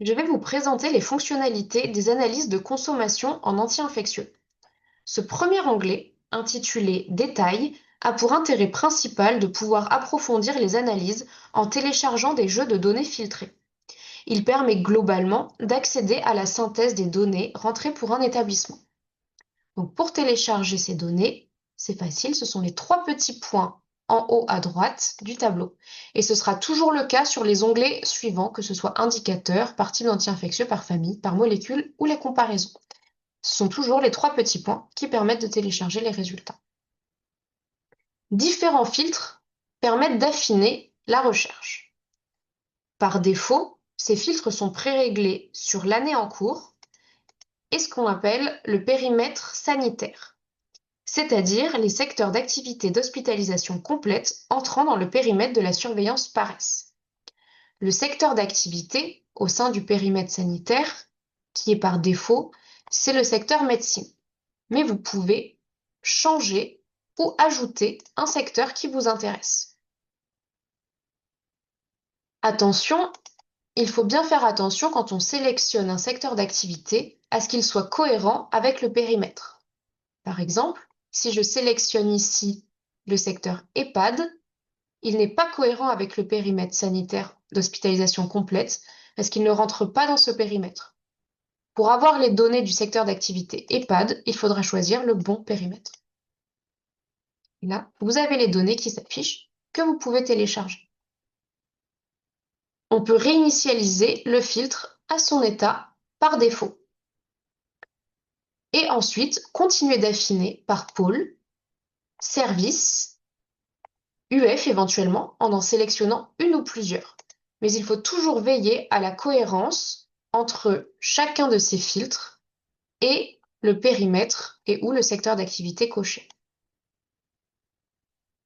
Je vais vous présenter les fonctionnalités des analyses de consommation en anti-infectieux. Ce premier onglet, intitulé Détails, a pour intérêt principal de pouvoir approfondir les analyses en téléchargeant des jeux de données filtrés. Il permet globalement d'accéder à la synthèse des données rentrées pour un établissement. Donc pour télécharger ces données, c'est facile, ce sont les trois petits points en haut à droite du tableau. Et ce sera toujours le cas sur les onglets suivants, que ce soit indicateur, par type d'anti-infectieux, par famille, par molécule ou les comparaisons. Ce sont toujours les trois petits points qui permettent de télécharger les résultats. Différents filtres permettent d'affiner la recherche. Par défaut, ces filtres sont préréglés sur l'année en cours et ce qu'on appelle le périmètre sanitaire, c'est-à-dire les secteurs d'activité d'hospitalisation complète entrant dans le périmètre de la surveillance PARES. Le secteur d'activité au sein du périmètre sanitaire, qui est par défaut, c'est le secteur médecine. Mais vous pouvez changer ou ajouter un secteur qui vous intéresse. Attention, il faut bien faire attention quand on sélectionne un secteur d'activité à ce qu'il soit cohérent avec le périmètre. Par exemple, si je sélectionne ici le secteur EHPAD, il n'est pas cohérent avec le périmètre sanitaire d'hospitalisation complète parce qu'il ne rentre pas dans ce périmètre. Pour avoir les données du secteur d'activité EHPAD, il faudra choisir le bon périmètre. Et là, vous avez les données qui s'affichent que vous pouvez télécharger. On peut réinitialiser le filtre à son état par défaut. Et ensuite, continuer d'affiner par pôle, service, UF éventuellement, en sélectionnant une ou plusieurs. Mais il faut toujours veiller à la cohérence entre chacun de ces filtres et le périmètre et ou le secteur d'activité coché.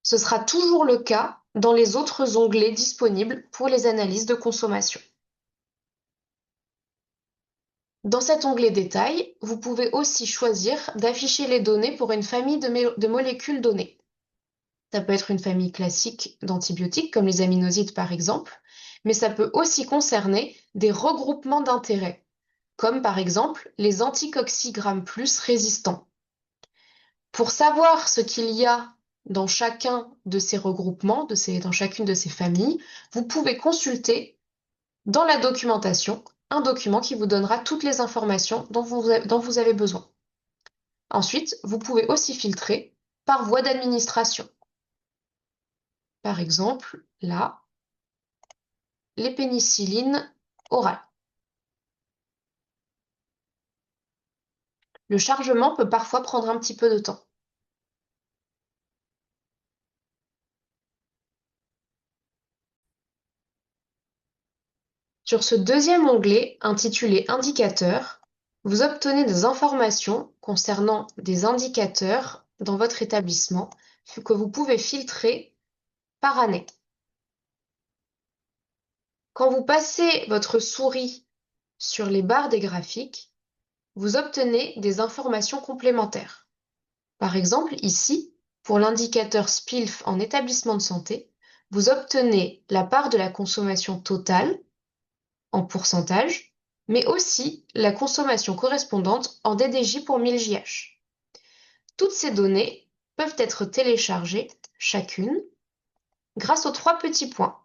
Ce sera toujours le cas dans les autres onglets disponibles pour les analyses de consommation. Dans cet onglet Détails, vous pouvez aussi choisir d'afficher les données pour une famille de molécules données. Ça peut être une famille classique d'antibiotiques, comme les aminosides par exemple, mais ça peut aussi concerner des regroupements d'intérêts, comme par exemple les anticocygrammes plus résistants. Pour savoir ce qu'il y a dans chacun de ces regroupements, dans chacune de ces familles, vous pouvez consulter dans la documentation un document qui vous donnera toutes les informations dont vous avez besoin. Ensuite, vous pouvez aussi filtrer par voie d'administration. Par exemple, là, les pénicillines orales. Le chargement peut parfois prendre un petit peu de temps. Sur ce deuxième onglet, intitulé Indicateurs, vous obtenez des informations concernant des indicateurs dans votre établissement que vous pouvez filtrer par année. Quand vous passez votre souris sur les barres des graphiques, vous obtenez des informations complémentaires. Par exemple, ici, pour l'indicateur SPILF en établissement de santé, vous obtenez la part de la consommation totale en pourcentage, mais aussi la consommation correspondante en DDJ pour 1000 JH. Toutes ces données peuvent être téléchargées chacune grâce aux trois petits points.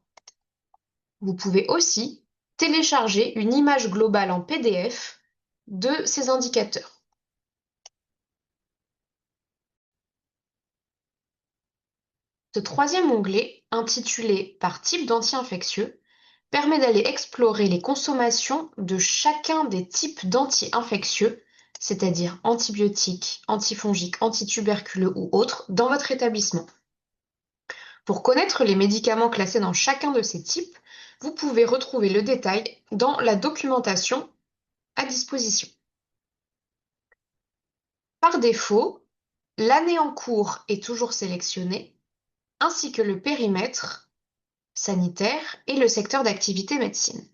Vous pouvez aussi télécharger une image globale en PDF de ces indicateurs. Ce troisième onglet, intitulé par type d'anti-infectieux, permet d'aller explorer les consommations de chacun des types d'anti-infectieux, c'est-à-dire antibiotiques, antifongiques, antituberculeux ou autres, dans votre établissement. Pour connaître les médicaments classés dans chacun de ces types, vous pouvez retrouver le détail dans la documentation à disposition. Par défaut, l'année en cours est toujours sélectionnée, ainsi que le périmètre sanitaire et le secteur d'activité médecine.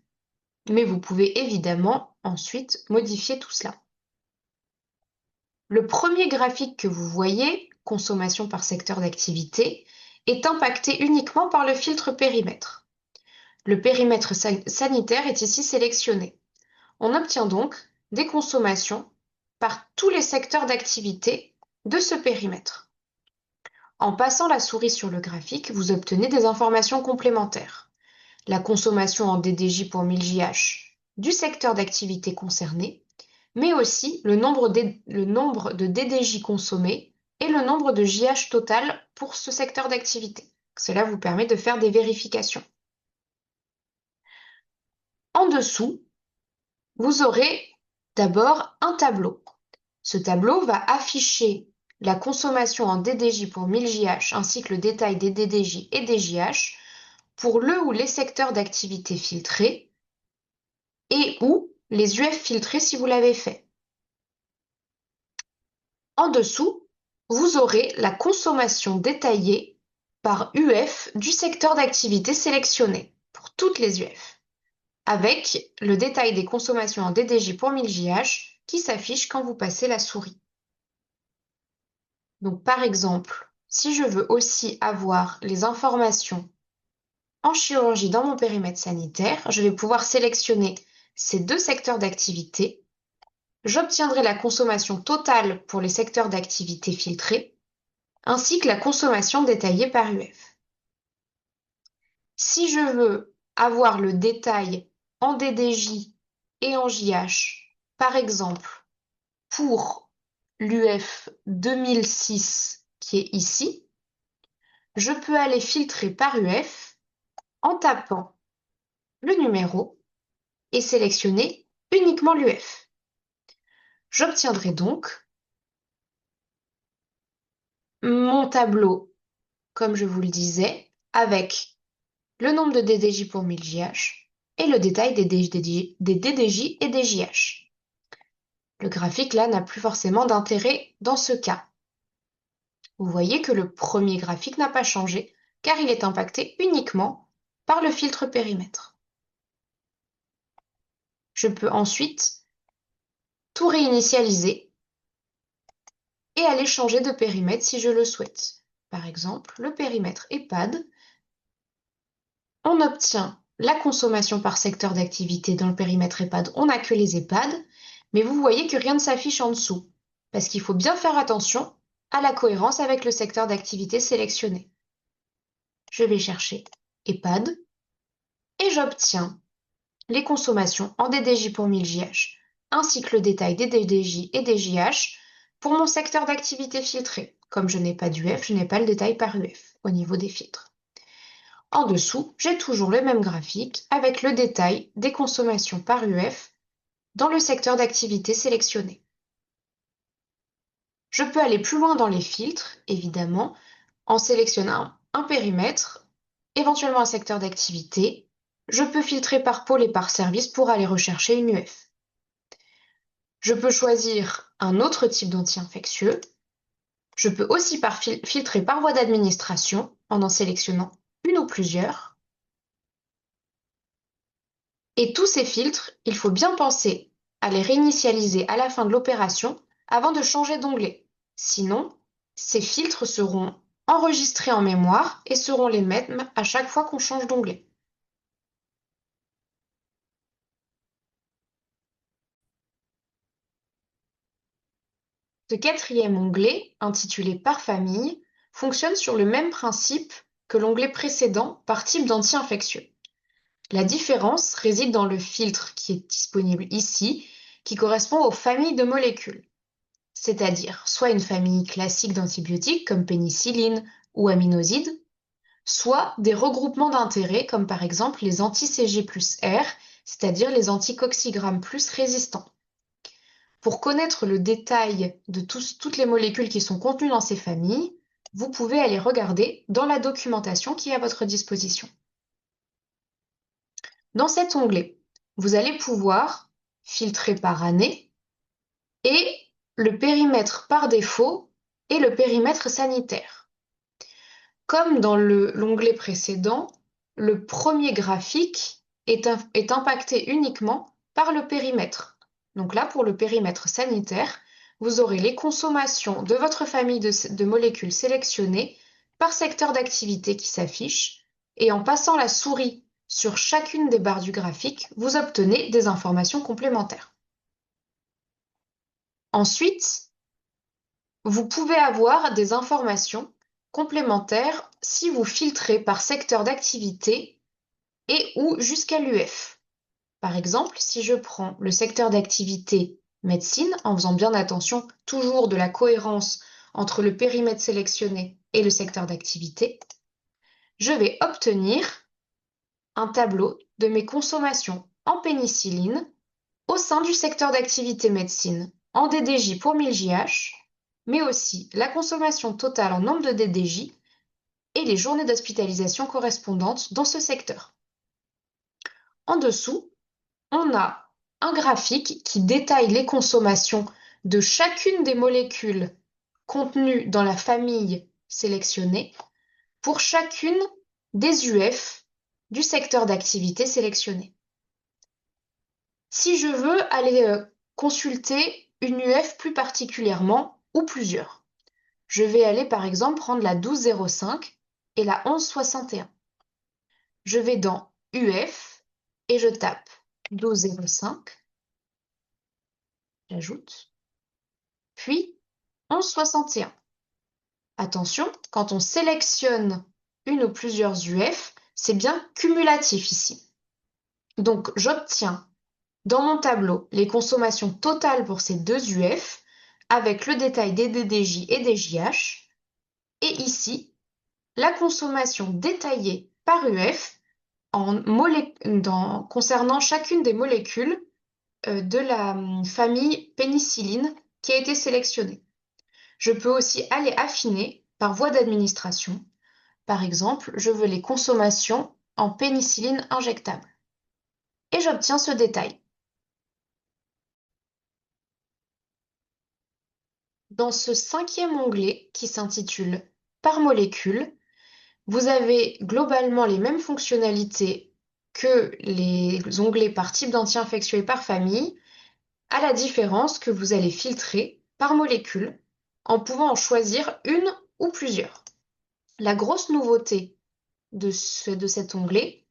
Mais vous pouvez évidemment ensuite modifier tout cela. Le premier graphique que vous voyez, consommation par secteur d'activité, est impacté uniquement par le filtre périmètre. Le périmètre sanitaire est ici sélectionné. On obtient donc des consommations par tous les secteurs d'activité de ce périmètre. En passant la souris sur le graphique, vous obtenez des informations complémentaires. La consommation en DDJ pour 1000 JH du secteur d'activité concerné, mais aussi le nombre de DDJ consommés et le nombre de JH total pour ce secteur d'activité. Cela vous permet de faire des vérifications. En dessous, vous aurez d'abord un tableau. Ce tableau va afficher la consommation en DDJ pour 1000 JH ainsi que le détail des DDJ et des JH pour le ou les secteurs d'activité filtrés et ou les UF filtrés si vous l'avez fait. En dessous, vous aurez la consommation détaillée par UF du secteur d'activité sélectionné pour toutes les UF, avec le détail des consommations en DDJ pour 1000 JH qui s'affiche quand vous passez la souris. Donc par exemple, si je veux aussi avoir les informations en chirurgie dans mon périmètre sanitaire, je vais pouvoir sélectionner ces deux secteurs d'activité. J'obtiendrai la consommation totale pour les secteurs d'activité filtrés, ainsi que la consommation détaillée par UF. Si je veux avoir le détail en DDJ et en JH, par exemple, pour l'UF 2006 qui est ici, je peux aller filtrer par UF en tapant le numéro et sélectionner uniquement l'UF. J'obtiendrai donc mon tableau, comme je vous le disais, avec le nombre de DDJ pour 1000 JH et le détail des DDJ et des JH. Le graphique là n'a plus forcément d'intérêt dans ce cas. Vous voyez que le premier graphique n'a pas changé car il est impacté uniquement par le filtre périmètre. Je peux ensuite tout réinitialiser et aller changer de périmètre si je le souhaite. Par exemple, le périmètre EHPAD, on obtient la consommation par secteur d'activité dans le périmètre EHPAD, on n'a que les EHPAD, mais vous voyez que rien ne s'affiche en dessous, parce qu'il faut bien faire attention à la cohérence avec le secteur d'activité sélectionné. Je vais chercher EHPAD et j'obtiens les consommations en DDJ pour 1000 JH, ainsi que le détail des DDJ et des JH pour mon secteur d'activité filtré. Comme je n'ai pas d'UF, je n'ai pas le détail par UF au niveau des filtres. En dessous, j'ai toujours le même graphique avec le détail des consommations par UF dans le secteur d'activité sélectionné. Je peux aller plus loin dans les filtres, évidemment, en sélectionnant un périmètre, éventuellement un secteur d'activité. Je peux filtrer par pôle et par service pour aller rechercher une UF. Je peux choisir un autre type d'anti-infectieux. Je peux aussi filtrer par voie d'administration en sélectionnant une ou plusieurs. Et tous ces filtres, il faut bien penser à les réinitialiser à la fin de l'opération avant de changer d'onglet. Sinon, ces filtres seront enregistrés en mémoire et seront les mêmes à chaque fois qu'on change d'onglet. Ce quatrième onglet, intitulé Par famille, fonctionne sur le même principe que l'onglet précédent par type d'anti-infectieux. La différence réside dans le filtre qui est disponible ici, qui correspond aux familles de molécules, c'est-à-dire soit une famille classique d'antibiotiques comme pénicilline ou aminoside, soit des regroupements d'intérêt comme par exemple les anti-CG plus R, c'est-à-dire les anticocygrammes plus résistants. Pour connaître le détail de toutes les molécules qui sont contenues dans ces familles, vous pouvez aller regarder dans la documentation qui est à votre disposition. Dans cet onglet, vous allez pouvoir filtrer par année et le périmètre par défaut et le périmètre sanitaire. Comme dans l'onglet précédent, le premier graphique est impacté uniquement par le périmètre. Donc là, pour le périmètre sanitaire, vous aurez les consommations de votre famille de molécules sélectionnées par secteur d'activité qui s'affiche. Et en passant la souris sur chacune des barres du graphique, vous obtenez des informations complémentaires. Ensuite, vous pouvez avoir des informations complémentaires si vous filtrez par secteur d'activité et ou jusqu'à l'UF. Par exemple, si je prends le secteur d'activité médecine, en faisant bien attention toujours de la cohérence entre le périmètre sélectionné et le secteur d'activité, je vais obtenir un tableau de mes consommations en pénicilline au sein du secteur d'activité médecine en DDJ pour 1000 JH, mais aussi la consommation totale en nombre de DDJ et les journées d'hospitalisation correspondantes dans ce secteur. En dessous, on a un graphique qui détaille les consommations de chacune des molécules contenues dans la famille sélectionnée pour chacune des UF du secteur d'activité sélectionné. Si je veux aller consulter une UF plus particulièrement ou plusieurs, je vais aller par exemple prendre la 1205 et la 1161. Je vais dans UF et je tape 1205, j'ajoute, puis 1161. Attention, quand on sélectionne une ou plusieurs UF, c'est bien cumulatif ici. Donc j'obtiens dans mon tableau les consommations totales pour ces deux UF avec le détail des DDJ et des JH, et ici la consommation détaillée par UF concernant chacune des molécules de la famille pénicilline qui a été sélectionnée. Je peux aussi aller affiner par voie d'administration. Par exemple, je veux les consommations en pénicilline injectable. Et j'obtiens ce détail. Dans ce 5e onglet qui s'intitule Par molécule, vous avez globalement les mêmes fonctionnalités que les onglets par type d'anti-infectieux et par famille, à la différence que vous allez filtrer par molécule en pouvant en choisir une ou plusieurs. La grosse nouveauté de cet onglet,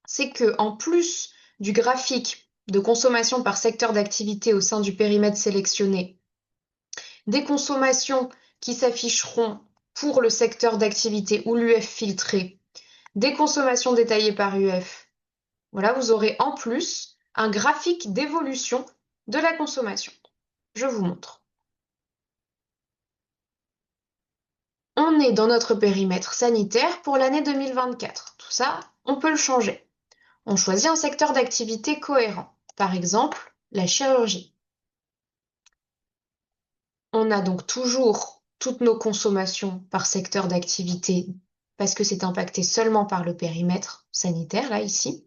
c'est que en plus du graphique de consommation par secteur d'activité au sein du périmètre sélectionné, des consommations qui s'afficheront pour le secteur d'activité ou l'UF filtré, des consommations détaillées par UF. Voilà, vous aurez en plus un graphique d'évolution de la consommation. Je vous montre. On est dans notre périmètre sanitaire pour l'année 2024. Tout ça, on peut le changer. On choisit un secteur d'activité cohérent, par exemple la chirurgie. On a donc toujours toutes nos consommations par secteur d'activité parce que c'est impacté seulement par le périmètre sanitaire, là, ici.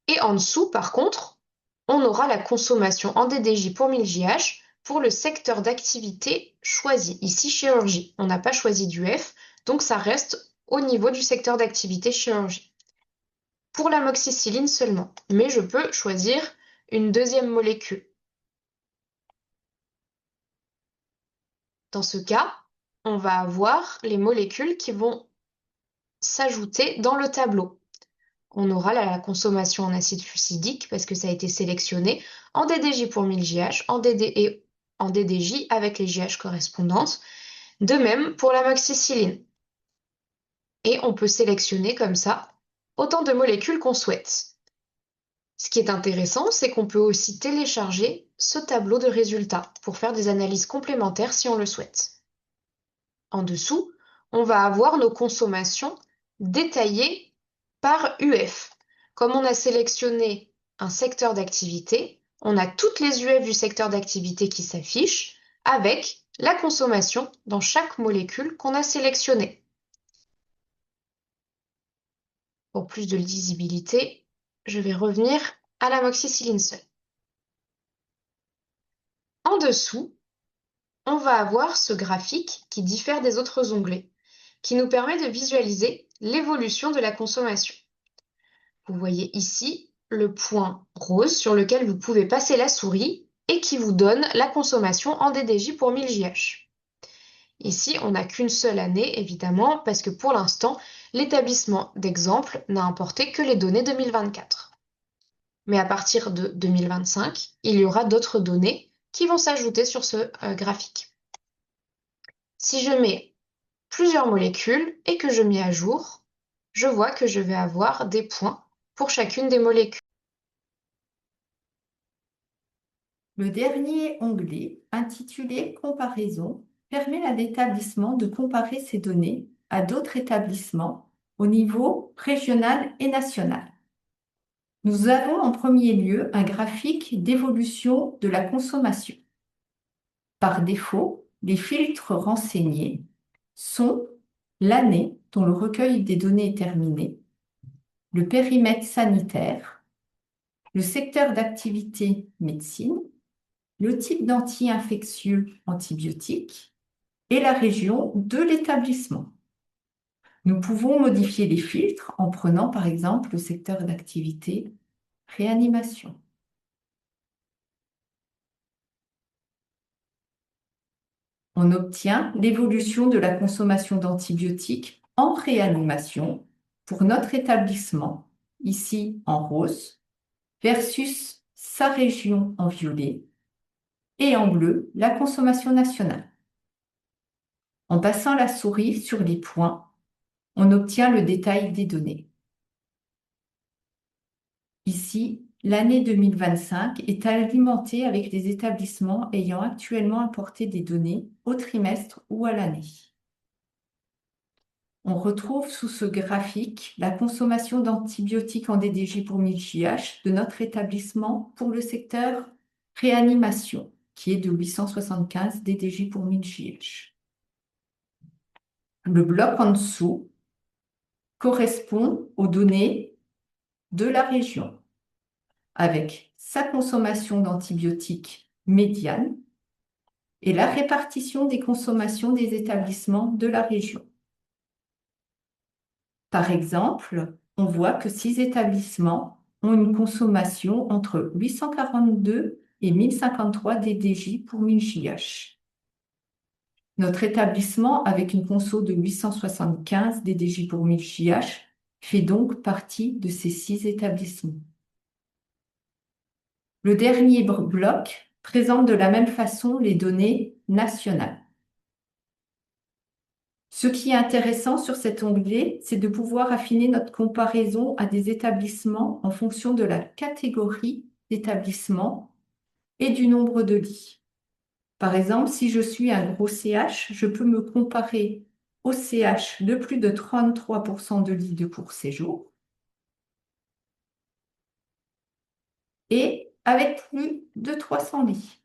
Et en dessous, par contre, on aura la consommation en DDJ pour 1000 JH pour le secteur d'activité choisi. Ici, chirurgie. On n'a pas choisi d'UF, donc ça reste au niveau du secteur d'activité chirurgie. Pour l'amoxicilline seulement, mais je peux choisir une deuxième molécule. Dans ce cas, on va avoir les molécules qui vont s'ajouter dans le tableau. On aura la consommation en acide fusidique parce que ça a été sélectionné en DDJ pour 1000 JH, en DDJ avec les JH correspondantes. De même pour l'amoxicilline. Et on peut sélectionner comme ça autant de molécules qu'on souhaite. Ce qui est intéressant, c'est qu'on peut aussi télécharger ce tableau de résultats pour faire des analyses complémentaires si on le souhaite. En dessous, on va avoir nos consommations détaillées par UF. Comme on a sélectionné un secteur d'activité, on a toutes les UF du secteur d'activité qui s'affichent avec la consommation dans chaque molécule qu'on a sélectionnée. Pour plus de lisibilité, je vais revenir à l'amoxicilline seule. En dessous, on va avoir ce graphique qui diffère des autres onglets, qui nous permet de visualiser l'évolution de la consommation. Vous voyez ici le point rose sur lequel vous pouvez passer la souris et qui vous donne la consommation en DDJ pour 1000 JH. Ici, on n'a qu'une seule année, évidemment, parce que pour l'instant, L'établissement d'exemple n'a importé que les données 2024. Mais à partir de 2025, il y aura d'autres données qui vont s'ajouter sur ce graphique. Si je mets plusieurs molécules et que je mets à jour, je vois que je vais avoir des points pour chacune des molécules. Le dernier onglet, intitulé Comparaison, permet à l'établissement de comparer ces données à d'autres établissements au niveau régional et national. Nous avons en premier lieu un graphique d'évolution de la consommation. Par défaut, les filtres renseignés sont l'année dont le recueil des données est terminé, le périmètre sanitaire, le secteur d'activité médecine, le type d'anti-infectieux antibiotique et la région de l'établissement. Nous pouvons modifier les filtres en prenant par exemple le secteur d'activité réanimation. On obtient l'évolution de la consommation d'antibiotiques en réanimation pour notre établissement, ici en rose, versus sa région en violet, et en bleu, la consommation nationale. En passant la souris sur les points, on obtient le détail des données. Ici, l'année 2025 est alimentée avec les établissements ayant actuellement apporté des données au trimestre ou à l'année. On retrouve sous ce graphique la consommation d'antibiotiques en DDJ pour 1000 JH de notre établissement pour le secteur réanimation, qui est de 875 DDJ pour 1000 JH. Le bloc en dessous correspond aux données de la région, avec sa consommation d'antibiotiques médiane et la répartition des consommations des établissements de la région. Par exemple, on voit que 6 établissements ont une consommation entre 842 et 1053 DDJ pour 1000 JH. Notre établissement, avec une conso de 875 DDJ pour 1000 JH, fait donc partie de ces 6 établissements. Le dernier bloc présente de la même façon les données nationales. Ce qui est intéressant sur cet onglet, c'est de pouvoir affiner notre comparaison à des établissements en fonction de la catégorie d'établissement et du nombre de lits. Par exemple, si je suis un gros CH, je peux me comparer au CH de plus de 33% de lits de court séjour et avec plus de 300 lits.